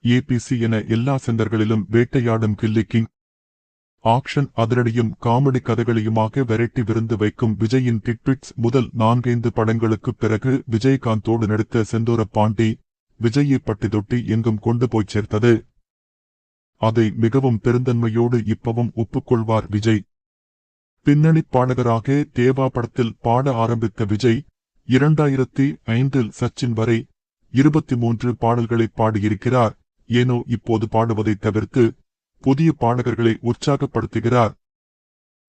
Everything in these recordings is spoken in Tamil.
ஏபிசி என எல்லா சென்டர்களிலும் வேட்டையாடும் கில்லி கிங். ஆக்ஷன் அதிரடியும் காமெடி கதைகளையுமாக வெரைட்டி விருந்து வைக்கும் விஜயின் டிட்பிட்ஸ் முதல் 4-5 படங்களுக்குப் பிறகு விஜயகாந்தோடு நடித்த செந்தூர பாண்டி விஜயை பட்டி தொட்டி எங்கும் கொண்டு போய்ச் சேர்த்தது. அதை மிகவும் பெருந்தன்மையோடு இப்பவும் ஒப்புக்கொள்வார் விஜய். பின்னணிப் பாடகராக தேவா படத்தில் பாட ஆரம்பித்த விஜய் 2005இல் சச்சின் வரை 23 பாடல்களை பாடியிருக்கிறார். ஏனோ இப்போது பாடுவதை தவிர்த்து புதிய பாடகர்களை உற்சாகப்படுத்துகிறார்.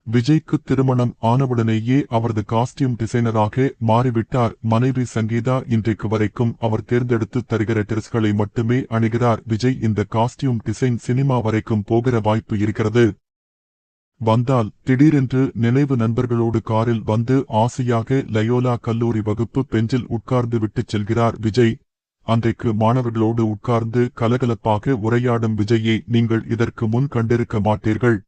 விஜய்க்கு திருமணம் ஆனவுடனேயே அவரது காஸ்டியூம் டிசைனராக மாறிவிட்டார் மனைவி சங்கீதா. இன்றைக்கு வரைக்கும் அவர் தேர்ந்தெடுத்து தருகிற டிரெஸ்களை மட்டுமே அணிகிறார் விஜய். இந்த காஸ்டியூம் டிசைன் சினிமா வரைக்கும் போகிற வாய்ப்பு இருக்கிறது. வந்தால் திடீரென்று நினைவு நண்பர்களோடு காரில் வந்து ஆசையாக லயோலா கல்லூரி வகுப்பு பெஞ்சில் உட்கார்ந்து விட்டுச் செல்கிறார் விஜய். அன்றைக்கு மாணவர்களோடு உட்கார்ந்து கலகலப்பாக உரையாடும் விஜயை நீங்கள் இதற்கு முன் கண்டிருக்க மாட்டீர்கள்.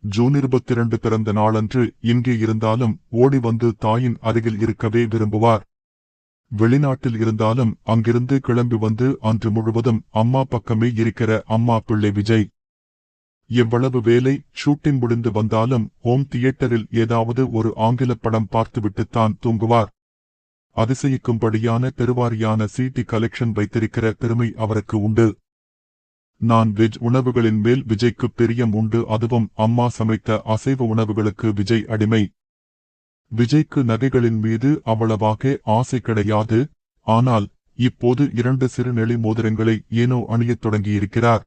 ஜூன் 22 பிறந்த நாளன்று எங்கே இருந்தாலும் ஓடி வந்து தாயின் அருகில் இருக்கவே விரும்புவார். வெளிநாட்டில் இருந்தாலும் அங்கிருந்து கிளம்பி வந்து அன்று முழுவதும் அம்மா பக்கமே இருக்கிற அம்மா பிள்ளை விஜய். எவ்வளவு வேலை ஷூட்டிங் முடிந்து வந்தாலும் ஹோம் தியேட்டரில் ஏதாவது ஒரு ஆங்கில படம் பார்த்துவிட்டுத்தான் தூங்குவார். அதிசயிக்கும்படியான பெருவாரியான சிடி கலெக்ஷன் வைத்திருக்கிற பெருமை அவருக்கு உண்டு. நான் வெஜ் உணவுகளின் மேல் விஜய்க்கு பிரியம் உண்டு. அதுவும் அம்மா சமைத்த அசைவ உணவுகளுக்கு விஜய் அடிமை. விஜய்க்கு நகைகளின் மீது அவ்வளவாக ஆசை கிடையாது. ஆனால் இப்போது 2 சிறு நெளி மோதிரங்களை ஏனோ அணியத் தொடங்கியிருக்கிறார்.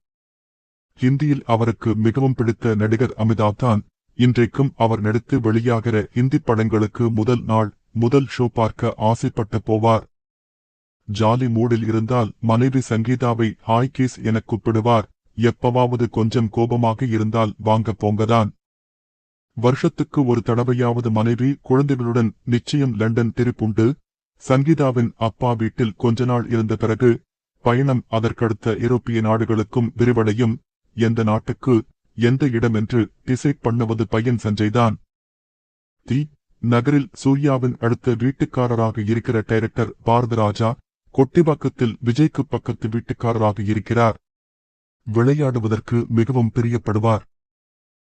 ஹிந்தியில் அவருக்கு மிகவும் பிடித்த நடிகர் அமிதாப் தான். இன்றைக்கும் அவர் நடித்து வெளியாகிற ஹிந்தி படங்களுக்கு முதல் ஷோ பார்க்க ஆசைப்பட்டு போவார். ஜாலி மூடில் இருந்தால் மனைவி சங்கீதாவை ஹாய் கீஸ் என கூப்பிடுவார். எப்பவாவது கொஞ்சம் கோபமாக இருந்தால் வாங்க போங்கதான். வருஷத்துக்கு ஒரு தடவையாவது மனைவி குழந்தைகளுடன் நிச்சயம் லண்டன் திரிப்புண்டு. சங்கீதாவின் அப்பா வீட்டில் கொஞ்ச நாள் இருந்த பிறகு பயணம் அதற்கடுத்த ஐரோப்பிய நாடுகளுக்கும் விரிவடையும். எந்த நாட்டுக்கு எந்த இடமென்று டிசைட் பண்ணுவது பையன் சஞ்சய்தான். நகரில் சூர்யாவின் அடுத்த வீட்டுக்காரராக இருக்கிற டைரக்டர் பாரதராஜா கொட்டிவாக்கத்தில் விஜய்க்கு பக்கத்து வீட்டுக்காரராக இருக்கிறார். விளையாடுவதற்கு மிகவும் பிரியப்படுவார்.